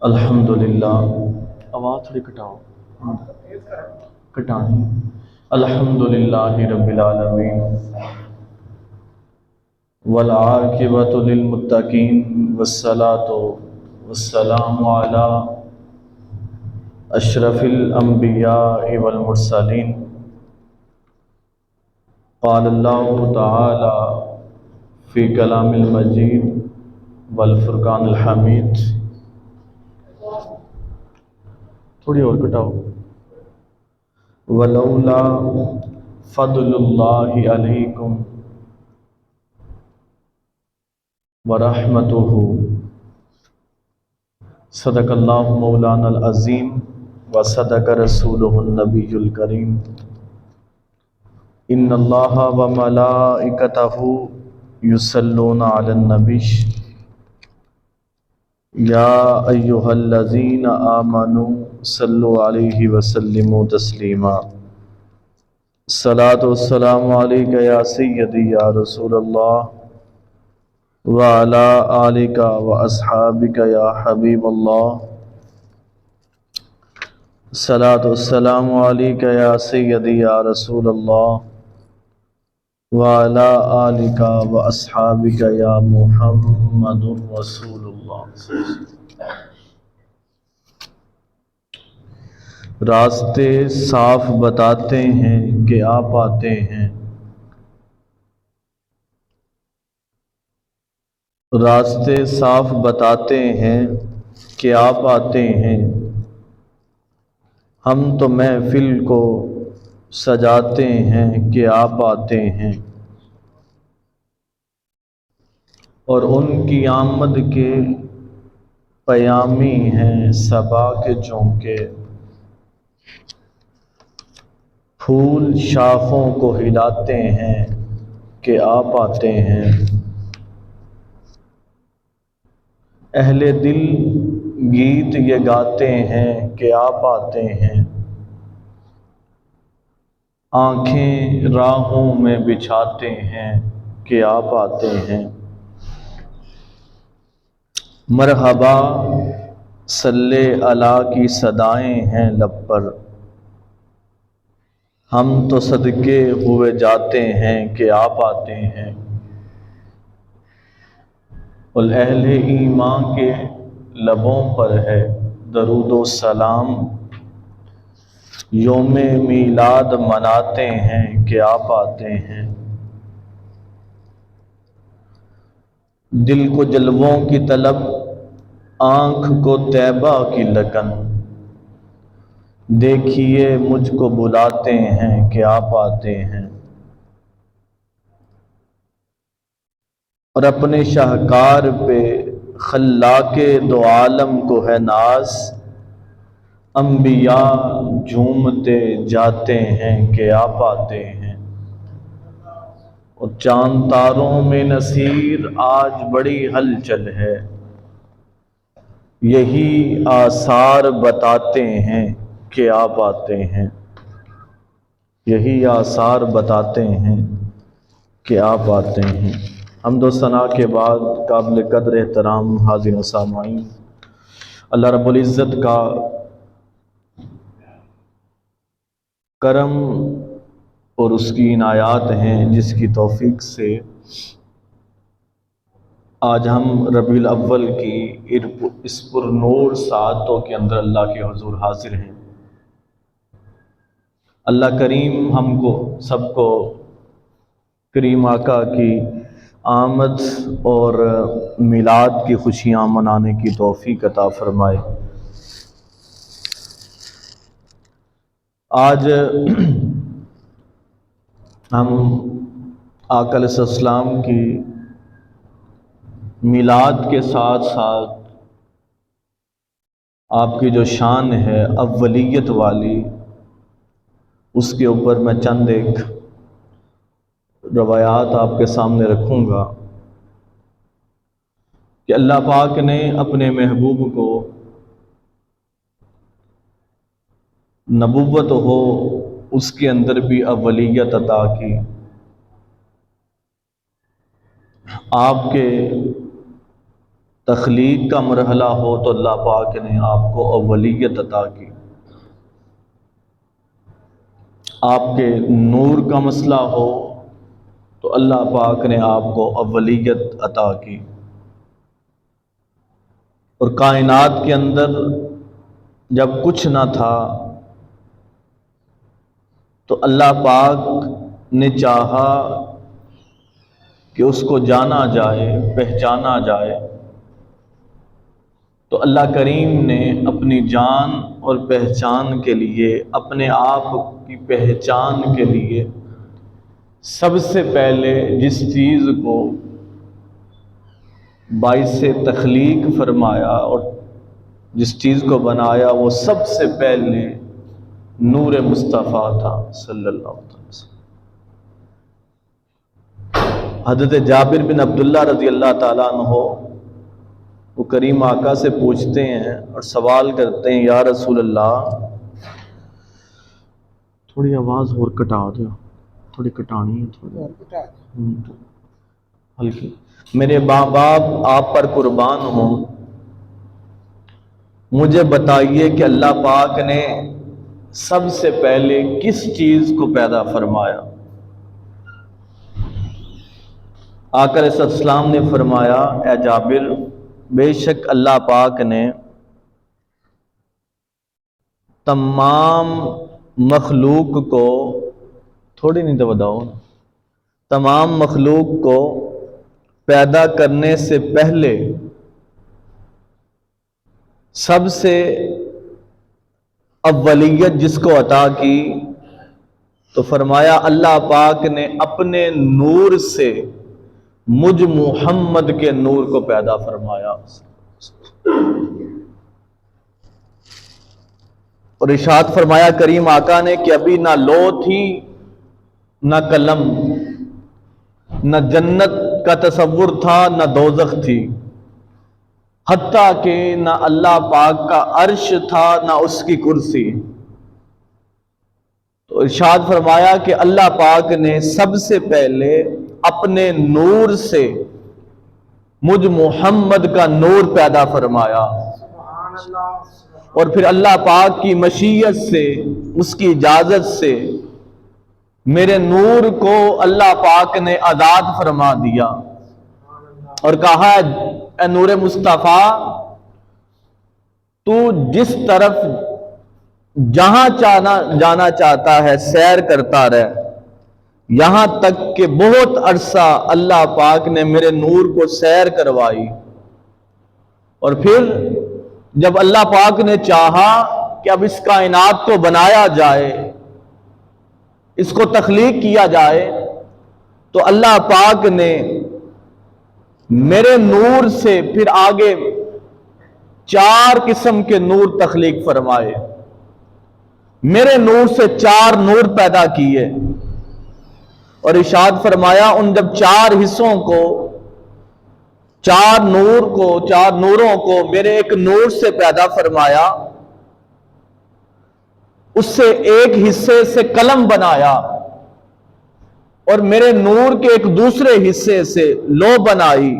الحمدللہ، آواز تھوڑی کٹاؤ، کٹانی۔ الحمدللہ رب العالمین والعاقبۃ للمتقین والصلاۃ والسلام علی اشرف الانبیاء والمرسلین۔ قال اللہ تعالی فی کلام المجید والفرقان الحمید۔ تھوڑی اور کٹاؤ۔ ولولا فضل اللہ علیکم ورحمتہ، صدق اللہ مولانا العظیم وصدق رسولہ النبی الکریم۔ ان اللہ وملائکتہ یصلون علی النبی یا ایہا الذین آمنوا صلوا علیہ وسلموا تسلیما۔ الصلاۃ والسلام علیک یا سیدی یا رسول اللہ وعلی آلک واصحابک یا حبیب اللہ۔ الصلاۃ والسلام علیک یا سیدی یا رسول اللہ وعلی آلک واصحابک یا محمد رسول اللہ۔ راستے صاف بتاتے ہیں کہ آپ آتے ہیں، راستے صاف بتاتے ہیں کہ آپ آتے ہیں، ہم تو محفل کو سجاتے ہیں کہ آپ آتے ہیں، اور ان کی آمد کے پیامی ہیں صبا کے جھونکے، پھول شاخوں کو ہلاتے ہیں کہ آپ آتے ہیں، اہل دل گیت یہ گاتے ہیں کہ آپ آتے ہیں، آنکھیں راہوں میں بچھاتے ہیں کہ آپ آتے ہیں، مرحبا صلی علی کی صدائیں ہیں لب پر، ہم تو صدقے ہوئے جاتے ہیں کہ آپ آتے ہیں، اور اہل ایمان کے لبوں پر ہے درود و سلام، یوم میلاد مناتے ہیں کہ آپ آتے ہیں، دل کو جلووں کی طلب، آنکھ کو طیبہ کی لگن، دیکھیے مجھ کو بلاتے ہیں کہ آپ آتے ہیں، اور اپنے شاہکار پہ خلاق دو عالم کو ہے ناز، انبیاء جھومتے جاتے ہیں کہ آپ آتے ہیں، اور چاند تاروں میں نصیر آج بڑی ہلچل ہے، یہی آثار بتاتے ہیں کہ آپ آتے ہیں، یہی آثار بتاتے ہیں کہ آپ آتے ہیں۔ حمد و ثنا کے بعد قابل قدر احترام حاضرین و سامعین، اللہ رب العزت کا کرم اور اس کی عنایات ہیں جس کی توفیق سے آج ہم ربیع الاول کی اس پر نور ساعتوں کے اندر اللہ کے حضور حاضر ہیں۔ اللہ کریم ہم کو سب کو کریم آقا کی آمد اور میلاد کی خوشیاں منانے کی توفیق عطا فرمائے۔ آج ہم آقا علیہ السلام کی میلاد کے ساتھ ساتھ آپ کی جو شان ہے اولیت والی، اس کے اوپر میں چند ایک روایات آپ کے سامنے رکھوں گا کہ اللہ پاک نے اپنے محبوب کو نبوت ہو اس کے اندر بھی اولیت عطا کی، آپ کے تخلیق کا مرحلہ ہو تو اللہ پاک نے آپ کو اولیت عطا کی، آپ کے نور کا مسئلہ ہو تو اللہ پاک نے آپ کو اولیت عطا کی، اور کائنات کے اندر جب کچھ نہ تھا تو اللہ پاک نے چاہا کہ اس کو جانا جائے، پہچانا جائے، تو اللہ کریم نے اپنی جان اور پہچان کے لیے، اپنے آپ کی پہچان کے لیے سب سے پہلے جس چیز کو باعث تخلیق فرمایا اور جس چیز کو بنایا وہ سب سے پہلے نور مصطفیٰ تھا صلی اللہ علیہ وسلم۔ حضرت جابر بن عبداللہ رضی اللہ تعالیٰ عنہ وہ کریم آقا سے پوچھتے ہیں اور سوال کرتے ہیں، یا رسول اللہ، تھوڑی آواز اور کٹا دو، تھوڑی کٹانی ہے، تھوڑی ہلکی، میرے ماں باپ آپ پر قربان ہوں، مجھے بتائیے کہ اللہ پاک نے سب سے پہلے کس چیز کو پیدا فرمایا؟ آقا علیہ السلام نے فرمایا، اے جابر، بے شک اللہ پاک نے تمام مخلوق کو، تھوڑی نہیں تو بتاؤ، تمام مخلوق کو پیدا کرنے سے پہلے سب سے اولیت جس کو عطا کی تو فرمایا اللہ پاک نے اپنے نور سے مجھ محمد کے نور کو پیدا فرمایا، اور ارشاد فرمایا کریم آقا نے کہ ابھی نہ لو تھی، نہ قلم، نہ جنت کا تصور تھا، نہ دوزخ تھی، حتیٰ کہ نہ اللہ پاک کا عرش تھا، نہ اس کی کرسی۔ تو ارشاد فرمایا کہ اللہ پاک نے سب سے پہلے اپنے نور سے مجھ محمد کا نور پیدا فرمایا، اور پھر اللہ پاک کی مشیت سے، اس کی اجازت سے میرے نور کو اللہ پاک نے آزاد فرما دیا اور کہا، اے نور مصطفیٰ، تو جس طرف جہاں جانا چاہتا ہے سیر کرتا رہ، یہاں تک کہ بہت عرصہ اللہ پاک نے میرے نور کو سیر کروائی، اور پھر جب اللہ پاک نے چاہا کہ اب اس کائنات کو بنایا جائے، اس کو تخلیق کیا جائے، تو اللہ پاک نے میرے نور سے پھر آگے 4 قسم کے نور تخلیق فرمائے، میرے نور سے 4 نور پیدا کیے، اور ارشاد فرمایا ان جب 4 حصوں کو، 4 نوروں کو میرے ایک نور سے پیدا فرمایا، اس سے ایک حصے سے قلم بنایا، اور میرے نور کے ایک دوسرے حصے سے لوح بنائی،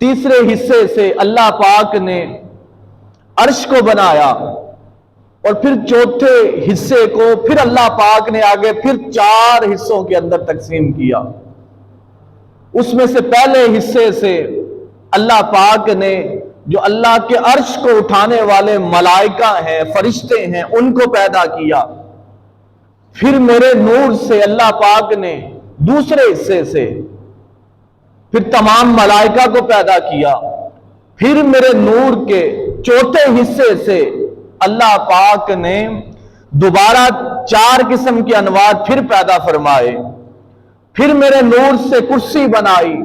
تیسرے حصے سے اللہ پاک نے عرش کو بنایا، اور پھر چوتھے حصے کو پھر اللہ پاک نے آگے پھر 4 حصوں کے اندر تقسیم کیا۔ اس میں سے پہلے حصے سے اللہ پاک نے جو اللہ کے عرش کو اٹھانے والے ملائکہ ہیں، فرشتے ہیں، ان کو پیدا کیا، پھر میرے نور سے اللہ پاک نے دوسرے حصے سے پھر تمام ملائکہ کو پیدا کیا، پھر میرے نور کے چوتھے حصے سے اللہ پاک نے دوبارہ 4 قسم کے انوار پھر پیدا فرمائے، پھر میرے نور سے کرسی بنائی،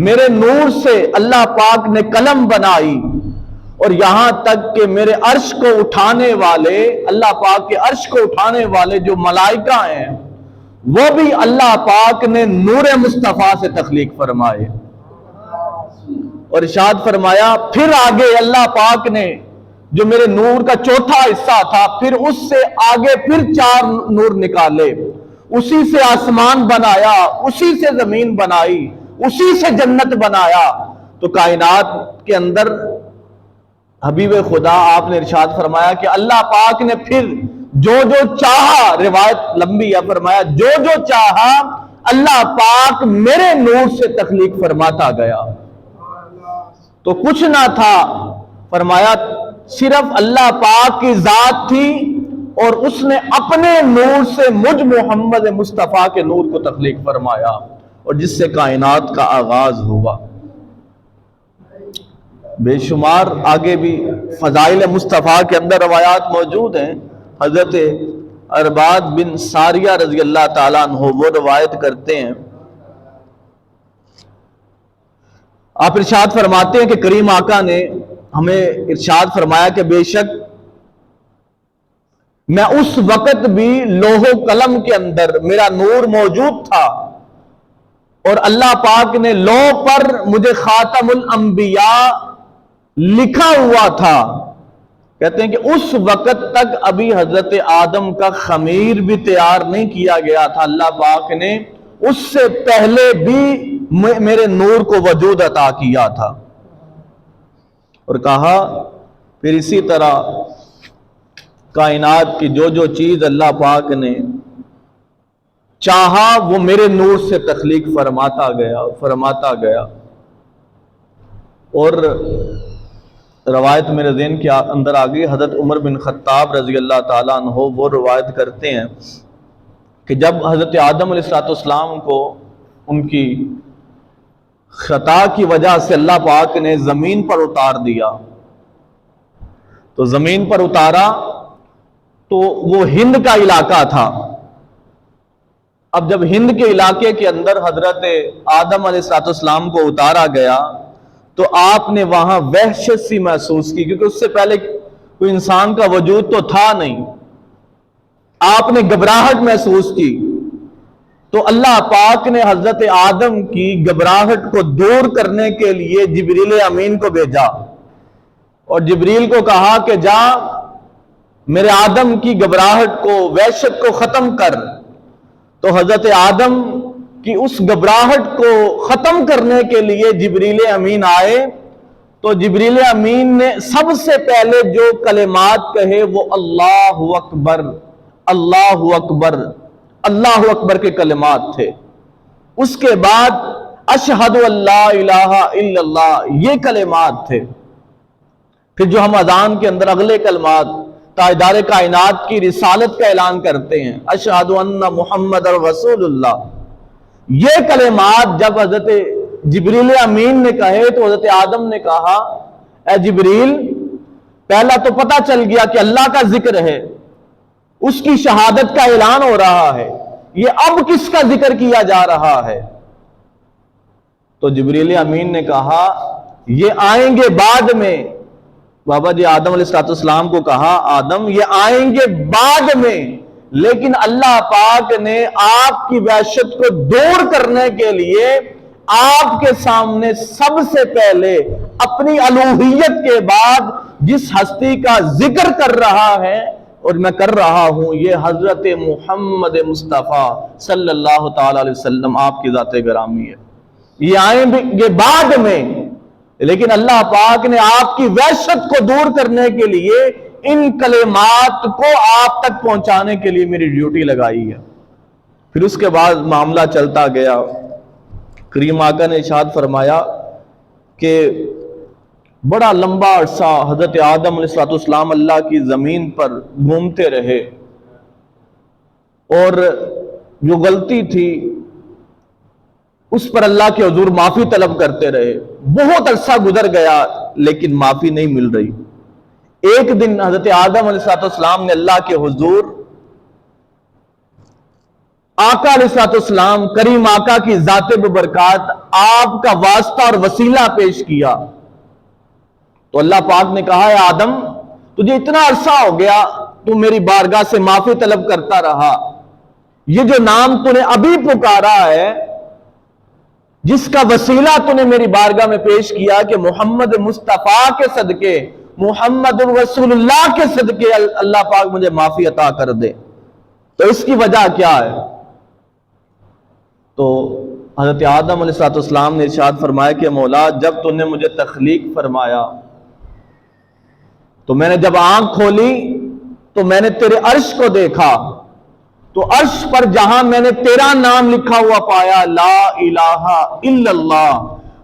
میرے نور سے اللہ پاک نے قلم بنائی، اور یہاں تک کہ میرے عرش کو اٹھانے والے، اللہ پاک کے عرش کو اٹھانے والے جو ملائکہ ہیں، وہ بھی اللہ پاک نے نور مصطفیٰ سے تخلیق فرمائے، اور ارشاد فرمایا پھر آگے اللہ پاک نے جو میرے نور کا چوتھا حصہ تھا، پھر اس سے آگے پھر 4 نور نکالے، اسی سے آسمان بنایا، اسی سے زمین بنائی، اسی سے جنت بنایا، تو کائنات کے اندر حبیب خدا آپ نے ارشاد فرمایا کہ اللہ پاک نے پھر جو جو چاہا، روایت لمبی ہے، فرمایا جو جو چاہا اللہ پاک میرے نور سے تخلیق فرماتا گیا۔ تو کچھ نہ تھا، فرمایا صرف اللہ پاک کی ذات تھی اور اس نے اپنے نور سے مجھ محمد مصطفیٰ کے نور کو تخلیق فرمایا، اور جس سے کائنات کا آغاز ہوا۔ بے شمار آگے بھی فضائل مصطفیٰ کے اندر روایات موجود ہیں۔ حضرت ارباد بن ساریہ رضی اللہ تعالیٰ عنہ وہ روایت کرتے ہیں، آپ ارشاد فرماتے ہیں کہ کریم آقا نے ہمیں ارشاد فرمایا کہ بے شک میں اس وقت بھی لوح و قلم کے اندر میرا نور موجود تھا، اور اللہ پاک نے لوح پر مجھے خاتم الانبیاء لکھا ہوا تھا۔ کہتے ہیں کہ اس وقت تک ابھی حضرت آدم کا خمیر بھی تیار نہیں کیا گیا تھا، اللہ پاک نے اس سے پہلے بھی میرے نور کو وجود عطا کیا تھا۔ اور کہا پھر اسی طرح کائنات کی جو جو چیز اللہ پاک نے چاہا وہ میرے نور سے تخلیق فرماتا گیا۔ اور روایت میرے ذہن کے اندر آ گئی، حضرت عمر بن خطاب رضی اللہ تعالیٰ عنہ وہ روایت کرتے ہیں کہ جب حضرت آدم علیہ السلام کو ان کی خطا کی وجہ سے اللہ پاک نے زمین پر اتار دیا، تو زمین پر اتارا تو وہ ہند کا علاقہ تھا۔ اب جب ہند کے علاقے کے اندر حضرت آدم علیہ السلام کو اتارا گیا تو آپ نے وہاں وحشت سی محسوس کی، کیونکہ اس سے پہلے کوئی انسان کا وجود تو تھا نہیں۔ آپ نے گھبراہٹ محسوس کی، تو اللہ پاک نے حضرت آدم کی گھبراہٹ کو دور کرنے کے لیے جبریل امین کو بھیجا، اور جبریل کو کہا کہ جا میرے آدم کی گھبراہٹ کو، وحشت کو ختم کر۔ تو حضرت آدم کی اس گھبراہٹ کو ختم کرنے کے لیے جبریل امین آئے، تو جبریل امین نے سب سے پہلے جو کلمات کہے وہ اللہ اکبر، اللہ اکبر، اللہ اکبر کے کلمات تھے۔ اس کے بعد اشہد ان لا الہ الا اللہ یہ کلمات تھے۔ پھر جو ہم اذان کے اندر اگلے کلمات تاجدار کائنات کی رسالت کا اعلان کرتے ہیں، اشہد ان محمد رسول اللہ، یہ کلمات جب حضرت جبریل امین نے کہے تو حضرت آدم نے کہا اے جبریل، پہلا تو پتہ چل گیا کہ اللہ کا ذکر ہے، اس کی شہادت کا اعلان ہو رہا ہے، یہ اب کس کا ذکر کیا جا رہا ہے؟ تو جبریل امین نے کہا یہ آئیں گے بعد میں۔ بابا جی آدم علیہ السلام کو کہا آدم یہ آئیں گے بعد میں، لیکن اللہ پاک نے آپ کی وحشت کو دور کرنے کے لیے آپ کے سامنے سب سے پہلے اپنی الوہیت کے بعد جس ہستی کا ذکر کر رہا ہے اور میں کر رہا ہوں، یہ حضرت محمد مصطفیٰ صلی اللہ تعالی علیہ وسلم آپ کی ذات گرامی ہے۔ یہ آئیں گے بعد میں، لیکن اللہ پاک نے آپ کی وحشت کو دور کرنے کے لیے ان کلمات کو آپ تک پہنچانے کے لیے میری ڈیوٹی لگائی ہے۔ پھر اس کے بعد معاملہ چلتا گیا۔ کریم آقا نے ارشاد فرمایا کہ بڑا لمبا عرصہ حضرت آدم علیہ السلام اللہ کی زمین پر گھومتے رہے، اور جو غلطی تھی اس پر اللہ کے حضور معافی طلب کرتے رہے۔ بہت عرصہ گزر گیا لیکن معافی نہیں مل رہی۔ ایک دن حضرت آدم علیہ السلام نے اللہ کے حضور آقا علیہ السلام کریم آقا کی ذات ببرکات آپ کا واسطہ اور وسیلہ پیش کیا۔ تو اللہ پاک نے کہا اے آدم، تجھے اتنا عرصہ ہو گیا تو میری بارگاہ سے معافی طلب کرتا رہا، یہ جو نام تو نے ابھی پکارا ہے، جس کا وسیلہ تو نے میری بارگاہ میں پیش کیا کہ محمد مصطفیٰ کے صدقے، محمد رسول اللہ کے صدقے اللہ پاک مجھے معافی عطا کر دے، تو اس کی وجہ کیا ہے؟ تو حضرت آدم علیہ السلام نے ارشاد فرمایا کہ مولا جب تو نے مجھے تخلیق فرمایا تو میں نے جب آنکھ کھولی تو میں نے تیرے عرش کو دیکھا، تو عرش پر جہاں میں نے تیرا نام لکھا ہوا پایا لا الہ الا اللہ،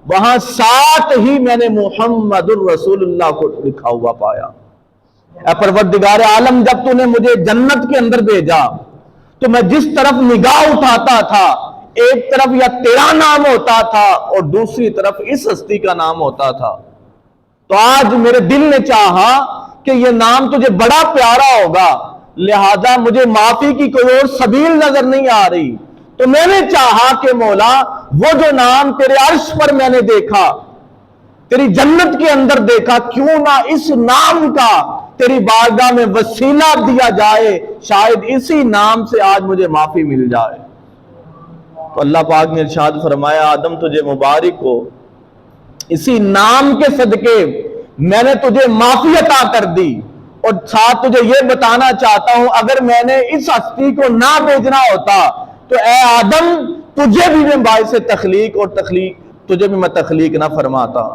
وہاں ساتھ ہی میں نے محمد الرسول اللہ کو لکھا ہوا پایا۔ اے پروردگار عالم، جب تو نے مجھے جنت کے اندر بھیجا تو میں جس طرف نگاہ اٹھاتا تھا ایک طرف یا تیرا نام ہوتا تھا اور دوسری طرف اس ہستی کا نام ہوتا تھا۔ تو آج میرے دل نے چاہا کہ یہ نام تجھے بڑا پیارا ہوگا، لہذا مجھے معافی کی کوئی اور سبیل نظر نہیں آ رہی، تو میں نے چاہا کہ مولا وہ جو نام تیرے عرش پر میں نے دیکھا، تیری جنت کے اندر دیکھا، کیوں نہ اس نام کا تیری بارگاہ میں وسیلہ دیا جائے، شاید اسی نام سے آج مجھے معافی مل جائے۔ تو اللہ پاک نے ارشاد فرمایا آدم تجھے مبارک ہو، اسی نام کے صدقے میں نے تجھے معافی عطا کر دی، اور ساتھ تجھے یہ بتانا چاہتا ہوں اگر میں نے اس ہستی کو نہ بھیجنا ہوتا تو اے آدم تجھے بھی میں باعث تخلیق اور تجھے بھی میں تخلیق نہ فرماتا،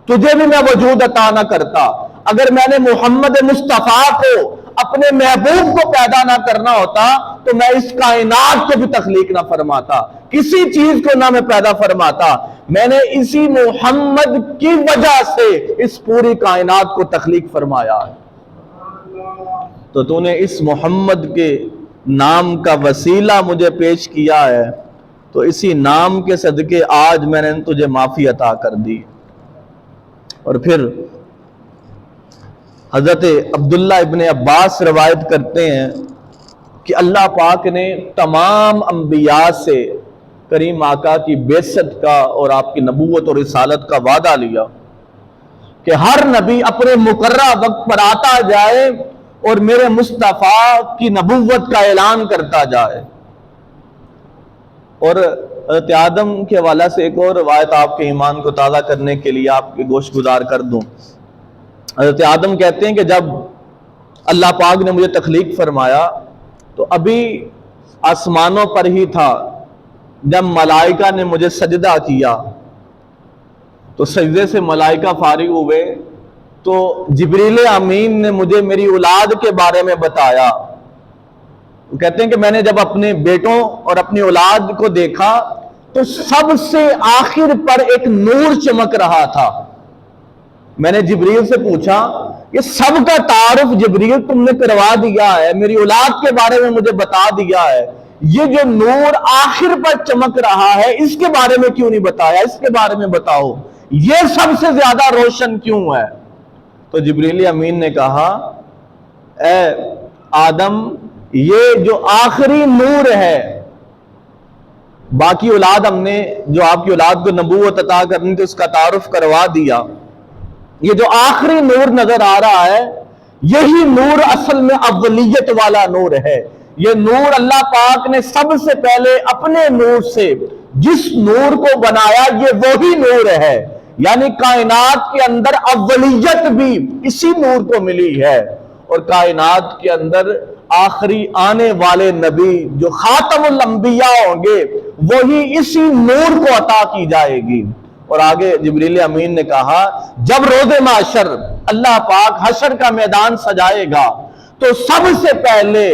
تجھے بھی میں وجود عطا نہ کرتا۔ اگر میں نے محمد مصطفیٰ کو اپنے محبوب کو پیدا نہ کرنا ہوتا تو میں اس کائنات کو بھی تخلیق نہ فرماتا، کسی چیز کو نہ میں پیدا فرماتا، میں نے اسی محمد کی وجہ سے اس پوری کائنات کو تخلیق فرمایا۔ تو نے اس محمد کے نام کا وسیلہ مجھے پیش کیا ہے، تو اسی نام کے صدقے آج میں نے تجھے معافی عطا کر دی۔ اور پھر حضرت عبداللہ ابن عباس روایت کرتے ہیں کہ اللہ پاک نے تمام انبیاء سے کریم آقا کی بعثت کا اور آپ کی نبوت اور رسالت کا وعدہ لیا کہ ہر نبی اپنے مقررہ وقت پر آتا جائے اور میرے مصطفیٰ کی نبوت کا اعلان کرتا جائے۔ اور حضرت آدم کے حوالے سے ایک اور روایت آپ کے ایمان کو تازہ کرنے کے لیے آپ کے گوش گزار کر دوں۔ حضرت آدم کہتے ہیں کہ جب اللہ پاک نے مجھے تخلیق فرمایا تو ابھی آسمانوں پر ہی تھا، جب ملائکہ نے مجھے سجدہ کیا تو سجدے سے ملائکہ فارغ ہوئے تو جبریل امین نے مجھے میری اولاد کے بارے میں بتایا۔ وہ کہتے ہیں کہ میں نے جب اپنے بیٹوں اور اپنی اولاد کو دیکھا تو سب سے آخر پر ایک نور چمک رہا تھا۔ میں نے جبریل سے پوچھا یہ سب کا تعارف جبریل تم نے کروا دیا ہے، میری اولاد کے بارے میں مجھے بتا دیا ہے، یہ جو نور آخر پر چمک رہا ہے اس کے بارے میں کیوں نہیں بتایا، اس کے بارے میں بتاؤ، یہ سب سے زیادہ روشن کیوں ہے؟ تو جبریل امین نے کہا اے آدم یہ جو آخری نور ہے، باقی اولاد ہم نے جو آپ کی اولاد کو نبوت عطا کرنی تھی اس کا تعارف کروا دیا، یہ جو آخری نور نظر آ رہا ہے یہی نور اصل میں اولیت والا نور ہے۔ یہ نور اللہ پاک نے سب سے پہلے اپنے نور سے جس نور کو بنایا یہ وہی نور ہے، یعنی کائنات کے اندر اولیت بھی اسی نور کو ملی ہے، اور کائنات کے اندر آخری آنے والے نبی جو خاتم الانبیاء ہوں گے وہی اسی نور کو عطا کی جائے گی۔ اور آگے جبریل امین نے کہا جب روز محشر اللہ پاک حشر کا میدان سجائے گا تو سب سے پہلے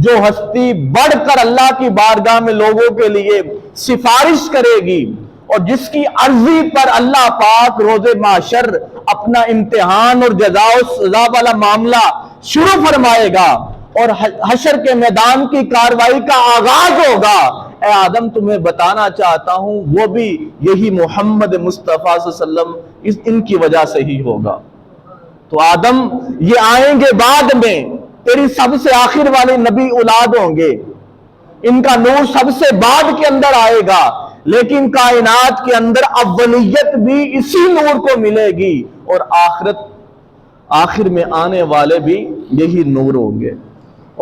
جو ہستی بڑھ کر اللہ کی بارگاہ میں لوگوں کے لیے سفارش کرے گی اور جس کی عرضی پر اللہ پاک روز محشر اپنا امتحان اور جزا و سزا والا معاملہ شروع فرمائے گا اور حشر کے میدان کی کاروائی کا آغاز ہوگا، اے آدم تمہیں بتانا چاہتا ہوں وہ بھی یہی محمد مصطفیٰ صلی اللہ علیہ وسلم ان کی وجہ سے ہی ہوگا۔ تو آدم یہ آئیں گے بعد میں، تیری سب سے آخر والے نبی اولاد ہوں گے، ان کا نور سب سے بعد کے اندر آئے گا، لیکن کائنات کے اندر اولیت بھی اسی نور کو ملے گی اور آخر میں آنے والے بھی یہی نور ہوں گے۔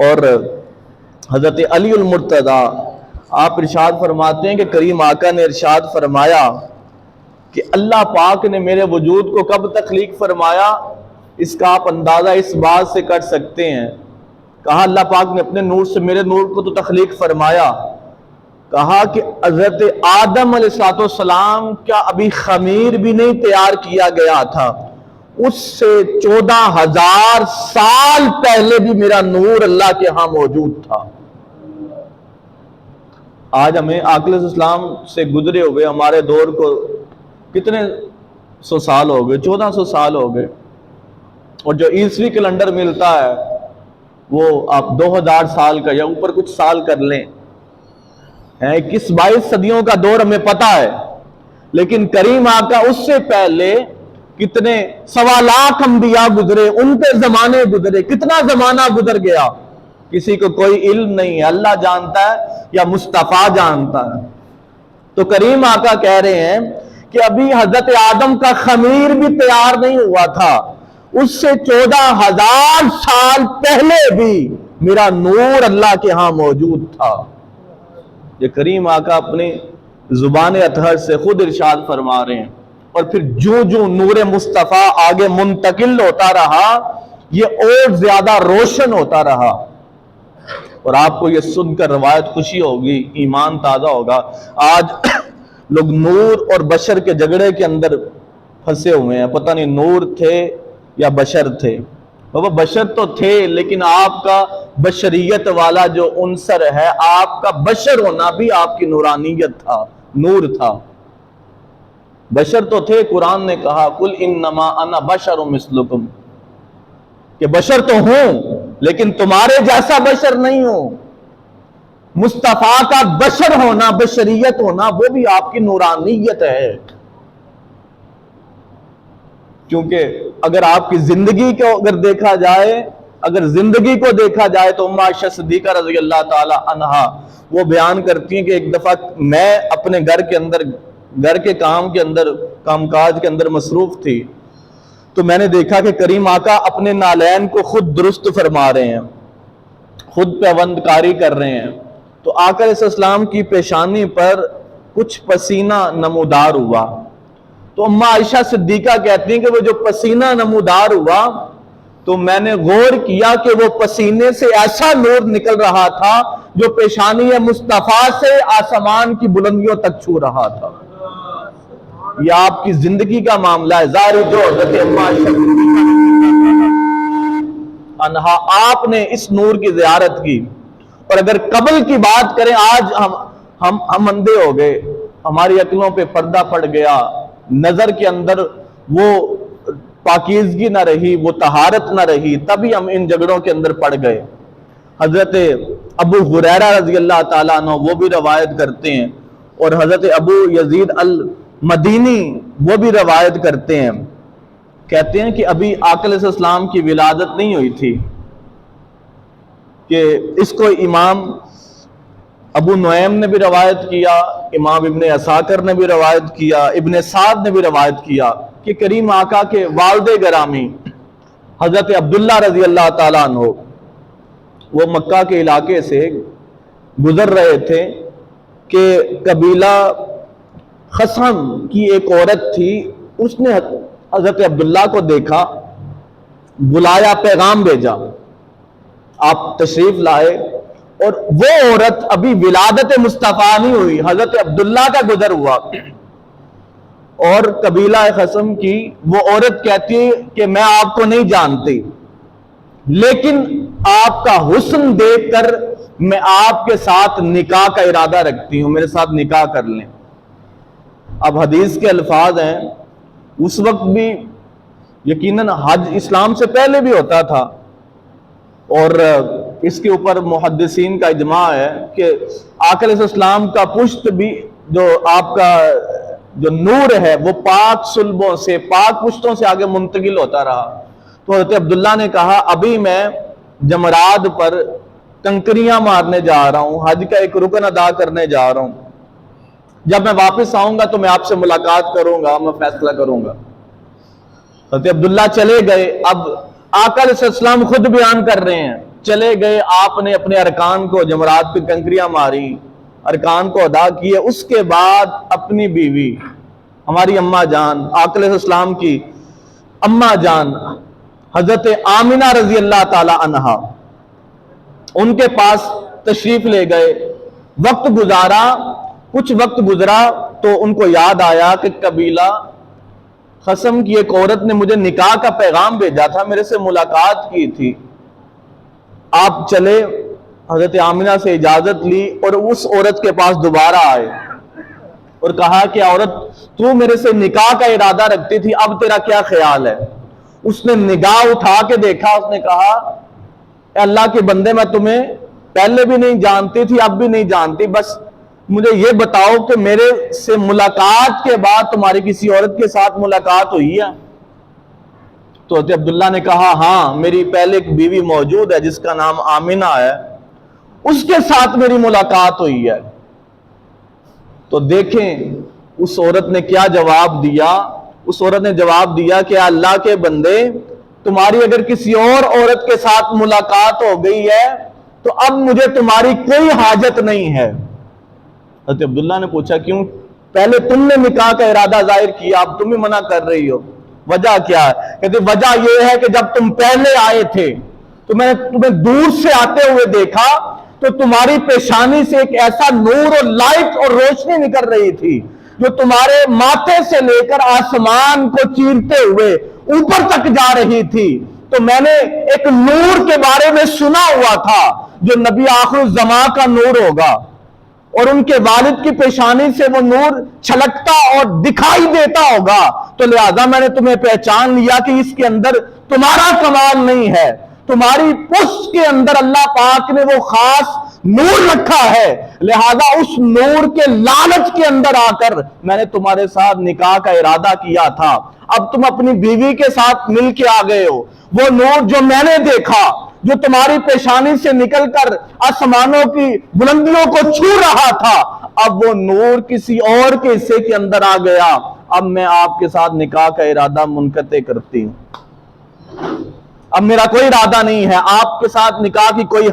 اور حضرت علی المرتضیٰ آپ ارشاد فرماتے ہیں کہ کریم آقا نے ارشاد فرمایا کہ اللہ پاک نے میرے وجود کو کب تخلیق فرمایا، اس کا آپ اندازہ اس بات سے کر سکتے ہیں۔ کہا اللہ پاک نے اپنے نور سے میرے نور کو تو تخلیق فرمایا، کہا کہ حضرت آدم علیہ السلام کیا ابھی خمیر بھی نہیں تیار کیا گیا تھا، اس سے 14,000 سال پہلے بھی میرا نور اللہ کے ہاں موجود تھا۔ آج ہمیں آقا علیہ السلام سے گزرے ہوئے ہمارے دور کو کتنے سو سال ہو گئے، 1400 سال ہو گئے، اور جو عیسوی کیلنڈر ملتا ہے وہ آپ 2000 سال کا یا اوپر کچھ سال کر لیں، 21-22 صدیوں کا دور ہمیں پتا ہے، لیکن کریم آقا اس سے پہلے کتنے 1.25 لاکھ انبیاء گزرے، ان پہ زمانے گزرے، کتنا زمانہ گزر گیا، کسی کو کوئی علم نہیں ہے، اللہ جانتا ہے یا مصطفیٰ جانتا ہے۔ تو کریم آقا کہہ رہے ہیں کہ ابھی حضرت آدم کا خمیر بھی تیار نہیں ہوا تھا، اس سے 14,000 سال پہلے بھی میرا نور اللہ کے ہاں موجود تھا۔ یہ کریم آقا اپنی زبان اطہر سے خود ارشاد فرما رہے ہیں، اور پھر جو نور مصطفیٰ آگے منتقل ہوتا رہا یہ اور زیادہ روشن ہوتا رہا، اور آپ کو یہ سن کر روایت خوشی ہوگی، ایمان تازہ ہوگا۔ آج لوگ نور اور بشر کے جھگڑے کے اندر پھنسے ہوئے ہیں، پتہ نہیں نور تھے یا بشر تھے۔ بابا بشر تو تھے، لیکن آپ کا بشریت والا جو عنصر ہے، آپ کا بشر ہونا بھی آپ کی نورانیت تھا، نور تھا۔ بشر تو تھے، قرآن نے کہا قل انما انا بشر مثلکم، کہ بشر تو ہوں لیکن تمہارے جیسا بشر نہیں ہوں۔ مصطفیٰ کا بشر ہونا، بشریت ہونا، وہ بھی آپ کی نورانیت ہے، کیونکہ اگر آپ کی زندگی کو اگر دیکھا جائے، اگر زندگی کو دیکھا جائے تو ام عائشہ صدیقہ رضی اللہ تعالی عنہا وہ بیان کرتی ہیں کہ ایک دفعہ میں اپنے گھر کے کام کے اندر، کام کاج کے اندر مصروف تھی، تو میں نے دیکھا کہ کریم آقا اپنے نالین کو خود درست فرما رہے ہیں، خود پیوند کاری کر رہے ہیں، تو آقا علیہ السلام کی پیشانی پر کچھ پسینہ نمودار ہوا، تو اماں عائشہ صدیقہ کہتی ہیں کہ وہ جو پسینہ نمودار ہوا تو میں نے غور کیا کہ وہ پسینے سے ایسا نور نکل رہا تھا جو پیشانی مصطفیٰ سے آسمان کی بلندیوں تک چھو رہا تھا۔ یہ آپ کی زندگی کا معاملہ ہے، ظاہر جو حضرت اماں عائشہ انہا آپ نے اس نور کی زیارت کی۔ اور اگر قبل کی بات کریں، آج ہم اندھے ہو گئے، ہماری عقلوں پہ پردہ پڑ گیا، نظر کے اندر وہ پاکیزگی نہ رہی، وہ طہارت نہ رہی، تبھی ہم ان جھگڑوں کے اندر پڑ گئے۔ حضرت ابو ہریرہ رضی اللہ تعالیٰ عنہ وہ بھی روایت کرتے ہیں، اور حضرت ابو یزید المدینی وہ بھی روایت کرتے ہیں، کہتے ہیں کہ ابھی آقا علیہ السلام کی ولادت نہیں ہوئی تھی، کہ اس کو امام ابو نعیم نے بھی روایت کیا، امام ابن عساکر نے بھی روایت کیا، ابن سعد نے بھی روایت کیا کہ کریم آقا کے والد گرامی حضرت عبداللہ رضی اللہ تعالیٰ عنہ وہ مکہ کے علاقے سے گزر رہے تھے کہ قبیلہ خصم کی ایک عورت تھی، اس نے حضرت عبداللہ کو دیکھا، بلایا، پیغام بھیجا، آپ تشریف لائے، اور وہ عورت ابھی ولادت مصطفیٰ نہیں ہوئی، حضرت عبداللہ کا گزر ہوا، اور قبیلہ خصم کی وہ عورت کہتی ہے کہ میں آپ کو نہیں جانتی، لیکن آپ کا حسن دیکھ کر میں آپ کے ساتھ نکاح کا ارادہ رکھتی ہوں، میرے ساتھ نکاح کر لیں۔ اب حدیث کے الفاظ ہیں، اس وقت بھی یقیناً حج اسلام سے پہلے بھی ہوتا تھا، اور اس کے اوپر محدثین کا اجماع ہے کہ آقا علیہ السلام کا پشت بھی، جو آپ کا جو نور ہے وہ پاک صلبوں سے، پاک پشتوں سے آگے منتقل ہوتا رہا۔ تو حضرت عبداللہ نے کہا ابھی میں جمرات پر کنکریاں مارنے جا رہا ہوں، حج کا ایک رکن ادا کرنے جا رہا ہوں، جب میں واپس آؤں گا تو میں آپ سے ملاقات کروں گا، میں فیصلہ کروں گا۔ حضرت عبداللہ چلے گئے۔ اب آقا علیہ السلام خود بیان کر رہے ہیں، چلے گئے، آپ نے اپنے ارکان کو، جمرات پہ کنکریاں ماری، ارکان کو ادا کیے، اس کے بعد اپنی بیوی ہماری اماں جان، آقا علیہ السلام کی اماں جان حضرت آمنہ رضی اللہ تعالی عنہا، ان کے پاس تشریف لے گئے، وقت گزارا، کچھ وقت گزرا تو ان کو یاد آیا کہ قبیلہ خصم کی ایک عورت نے مجھے نکاح کا پیغام بھیجا تھا، میرے سے ملاقات کی تھی۔ آپ چلے، حضرت آمنہ سے اجازت لی اور اس عورت کے پاس دوبارہ آئے اور کہا کہ عورت تو میرے سے نکاح کا ارادہ رکھتی تھی، اب تیرا کیا خیال ہے؟ اس نے نگاہ اٹھا کے دیکھا، اس نے کہا اے اللہ کے بندے، میں تمہیں پہلے بھی نہیں جانتی تھی، اب بھی نہیں جانتی، بس مجھے یہ بتاؤ کہ میرے سے ملاقات کے بعد تمہاری کسی عورت کے ساتھ ملاقات ہوئی ہے؟ تو حضرت عبداللہ نے کہا ہاں، میری پہلے ایک بیوی موجود ہے جس کا نام آمنہ ہے، اس کے ساتھ میری ملاقات ہوئی ہے۔ تو دیکھیں اس عورت نے کیا جواب دیا۔ اس عورت نے جواب دیا کہ اللہ کے بندے، تمہاری اگر کسی اور عورت کے ساتھ ملاقات ہو گئی ہے تو اب مجھے تمہاری کوئی حاجت نہیں ہے۔ حضرت عبداللہ نے پوچھا کیوں؟ پہلے تم نے نکاح کا ارادہ ظاہر کیا، اب تم ہی منع کر رہی ہو، وجہ کیا ہے؟ کہتے وجہ یہ ہے کہ جب تم پہلے آئے تھے تو میں نے تمہیں دور سے آتے ہوئے دیکھا تو تمہاری پیشانی سے ایک ایسا نور اور لائٹ اور روشنی نکل رہی تھی جو تمہارے ماتھے سے لے کر آسمان کو چیرتے ہوئے اوپر تک جا رہی تھی۔ تو میں نے ایک نور کے بارے میں سنا ہوا تھا جو نبی آخر الزمان کا نور ہوگا، اور ان کے والد کی پیشانی سے وہ نور چھلکتا اور دکھائی دیتا ہوگا، تو لہذا میں نے تمہیں پہچان لیا کہ اس کے اندر تمہارا کمال نہیں ہے، تمہاری پشت کے اندر اللہ پاک نے وہ خاص نور رکھا ہے، لہذا اس نور کے لالچ کے اندر آ کر میں نے تمہارے ساتھ نکاح کا ارادہ کیا تھا۔ اب تم اپنی بیوی کے ساتھ مل کے آ گئے ہو، وہ نور جو میں نے دیکھا، جو تمہاری پیشانی سے نکل کر آسمانوں کی بلندیوں کو چھو رہا تھا، اب وہ نور کسی اور کے حصے کے اندر آ گیا، اب میں آپ کے ساتھ نکاح کا ارادہ منقطع کرتی ہوں۔ اب میرا کوئی ارادہ نہیں ہے، آپ کے ساتھ نکاح کی کوئی